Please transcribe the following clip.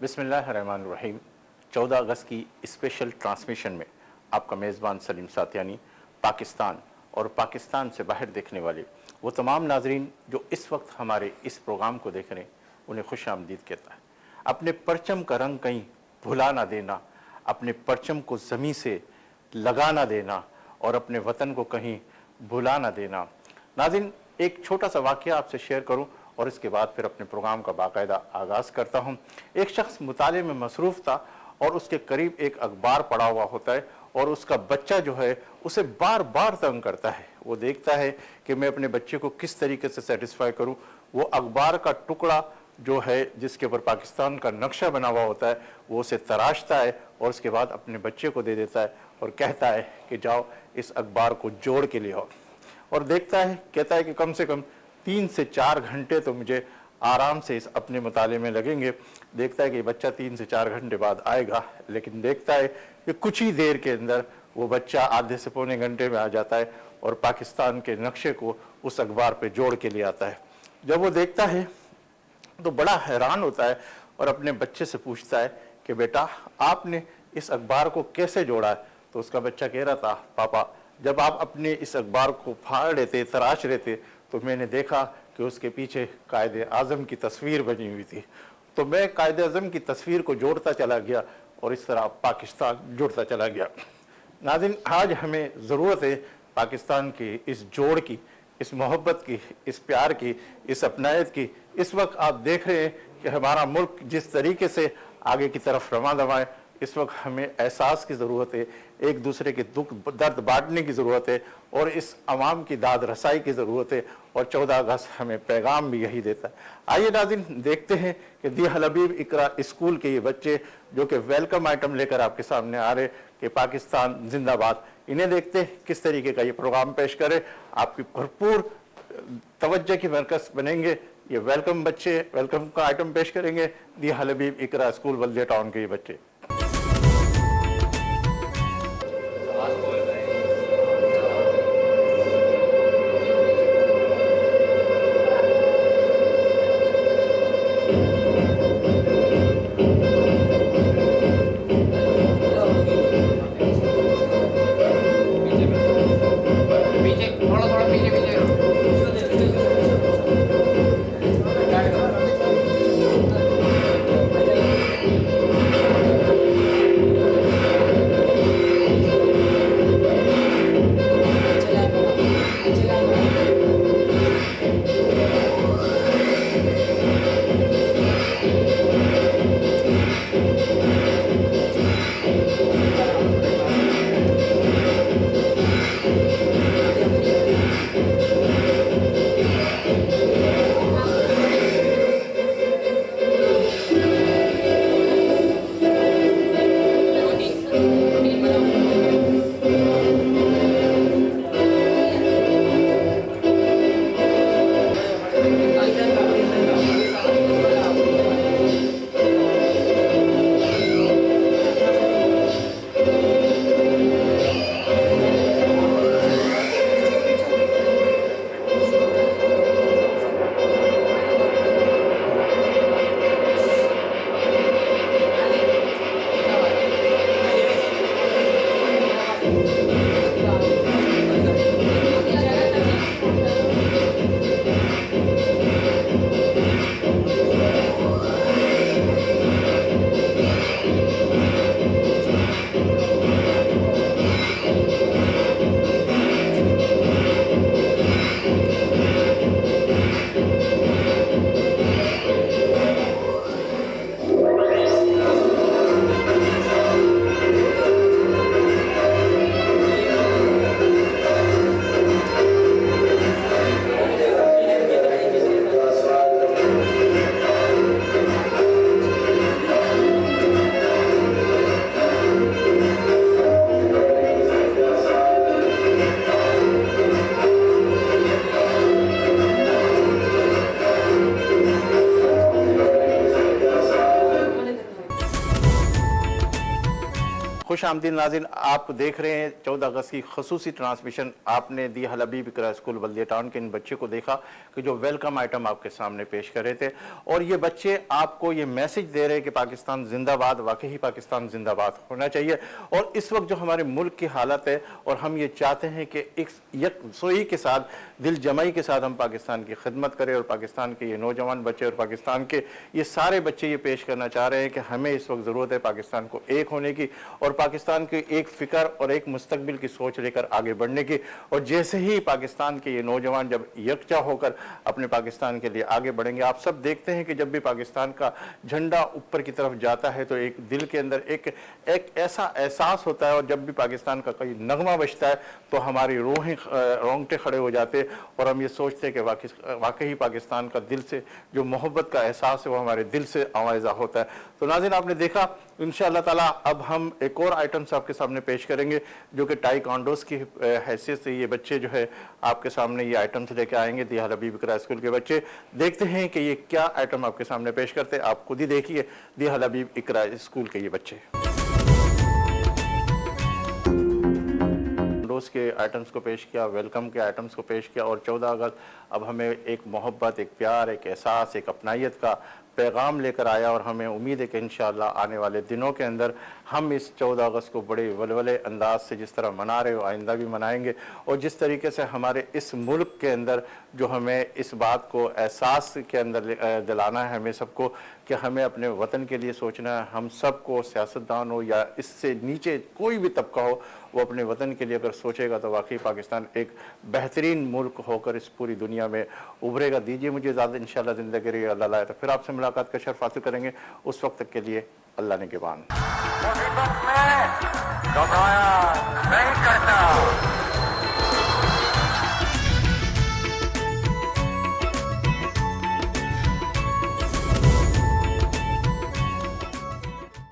बिस्मिल्लाहिर्रहमानिर्रहीम। 14 अगस्त की special transmission में आपका मेज़बान सलीम सातियानी पाकिस्तान और पाकिस्तान से बाहर देखने वाले वो तमाम नाजरीन जो इस वक्त हमारे इस प्रोग्राम को देख रहे हैं उन्हें खुश आमदीद कहता है। अपने परचम का रंग कहीं भुला ना देना, अपने परचम को ज़मीं से लगा ना देना और अपने वतन को कहीं भुला ना देना। नाज़रीन, एक छोटा सा वाक़या आपसे शेयर करूं और इसके बाद फिर अपने प्रोग्राम का बाकायदा आगाज़ करता हूं। एक शख्स मुताले में मसरूफ़ था और उसके करीब एक अखबार पड़ा हुआ होता है और उसका बच्चा जो है उसे बार बार तंग करता है। वो देखता है कि मैं अपने बच्चे को किस तरीके से सेटिस्फाई करूं। वो अखबार का टुकड़ा जो है जिसके ऊपर पाकिस्तान का नक्शा बना हुआ होता है वो उसे तराशता है और उसके बाद अपने बच्चे को दे देता है और कहता है कि जाओ इस अखबार को जोड़ के ले आओ। और देखता है, कहता है कि कम से कम 3 से 4 घंटे तो मुझे आराम से इस अपने मुताले में लगेंगे। देखता है कि बच्चा 3 से 4 घंटे बाद आएगा, लेकिन देखता है कि कुछ ही देर के अंदर वो बच्चा आधे से पौने घंटे में आ जाता है और पाकिस्तान के नक्शे को उस अखबार पे जोड़ के ले आता है। जब वो देखता है तो बड़ा हैरान होता है और अपने बच्चे से पूछता है कि बेटा आपने इस अखबार को कैसे जोड़ा है। तो उसका बच्चा कह रहा था, पापा जब आप अपने इस अखबार को फाड़ रहे थे, तराश रहे थे, तो मैंने देखा कि उसके पीछे कायदे आज़म की तस्वीर बनी हुई थी, तो मैं कायदे आज़म की तस्वीर को जोड़ता चला गया और इस तरह पाकिस्तान जुड़ता चला गया। नाज़रीन, आज हमें ज़रूरत है पाकिस्तान की इस जोड़ की, इस मोहब्बत की, इस प्यार की, इस अपनायत की। इस वक्त आप देख रहे हैं कि हमारा मुल्क जिस तरीके से आगे की तरफ रमा दमा है, इस वक्त हमें एहसास की ज़रूरत है, एक दूसरे के दुख दर्द बांटने की ज़रूरत है और इस अवाम की दाद रसाई की ज़रूरत है। और 14 अगस्त हमें पैगाम भी यही देता है। आइए नाज़रीन देखते हैं कि दी अल हबीब इकरा स्कूल के ये बच्चे जो कि वेलकम आइटम लेकर आपके सामने आ रहे कि पाकिस्तान जिंदाबाद, इन्हें देखते हैं किस तरीके का ये प्रोग्राम पेश करे। आपकी भरपूर तवज्जो की मरकज़ बनेंगे। ये वेलकम बच्चे वेलकम का आइटम पेश करेंगे दी अल हबीब इकरा स्कूल बल्दिया टाउन के ये बच्चे। खुश आमदीद नाज़रीन, आप देख रहे हैं 14 अगस्त की खसूसी ट्रांसमिशन। आपने दी अल हबीब इकरा स्कूल बल्दिया टाउन के इन बच्चे को देखा कि जो वेलकम आइटम आपके सामने पेश कर रहे थे, और ये बच्चे आपको ये मैसेज दे रहे हैं कि पाकिस्तान जिंदाबाद, वाकई पाकिस्तान जिंदाबाद होना चाहिए। और इस वक्त जो हमारे मुल्क की हालत है, और हम ये चाहते हैं कि एक यकसोई के साथ, दिल जमाई के साथ हम पाकिस्तान की खिदमत करें, और पाकिस्तान के ये नौजवान बच्चे और पाकिस्तान के ये सारे बच्चे ये पेश करना चाह रहे हैं कि हमें इस वक्त ज़रूरत है पाकिस्तान को एक होने की, और पाकिस्तान की एक फ़िक्र और एक मुस्तकबिल की सोच लेकर आगे बढ़ने की। और जैसे ही पाकिस्तान के ये नौजवान जब यकजा होकर अपने पाकिस्तान के लिए आगे बढ़ेंगे, आप सब देखते हैं कि जब भी पाकिस्तान का झंडा ऊपर की तरफ जाता है तो एक दिल के अंदर एक ऐसा एहसास होता है, और जब भी पाकिस्तान का कोई नगमा बजता है तो हमारी रूहें रोंगटे खड़े हो जाते हैं, और हम ये सोचते हैं कि वाकई पाकिस्तान का दिल से जो मोहब्बत का एहसास है वो हमारे दिल से आवाज़ा होता है। तो नाज़रीन, आपने देखा, इंशाअल्लाह ताला अब हम एक और आइटम्स आपके सामने पेश करेंगे जो कि टाइकोंडोस की हैसियत से ये बच्चे जो है आपके सामने ये आइटम्स लेके आएंगे। दी अल हबीब इकरा स्कूल के बच्चे, देखते हैं कि ये क्या आइटम आपके सामने पेश करते हैं। आप खुद ही देखिए, दी अल हबीब इकरा स्कूल के ये बच्चे रोज़ के आइटम्स को पेश किया, वेलकम के आइटम्स को पेश किया, और 14 अगस्त अब हमें एक मोहब्बत, एक प्यार, एक एहसास, एक अपनाइयत का पैगाम लेकर आया। और हमें उम्मीद है कि इंशाअल्लाह आने वाले दिनों के अंदर हम इस 14 अगस्त को बड़े वलवले अंदाज से जिस तरह मना रहे हो आइंदा भी मनाएंगे, और जिस तरीके से हमारे इस मुल्क के अंदर जो हमें इस बात को एहसास के अंदर दिलाना है हमें सबको कि हमें अपने वतन के लिए सोचना है। हम सबको, सियासतदान हो या इससे नीचे कोई भी तबका हो, वो अपने वतन के लिए अगर सोचेगा तो वाकई पाकिस्तान एक बेहतरीन मुल्क होकर इस पूरी दुनिया में उभरेगा। दीजिए मुझे ज़्यादा इंशाअल्लाह ज़िंदगी रही अल्लाह लाए तो फिर आपसे मुलाकात का शर्फ हासिल करेंगे। उस वक्त तक के लिए अल्लाह ने के बान। मुसीबत में घबराया नहीं करता।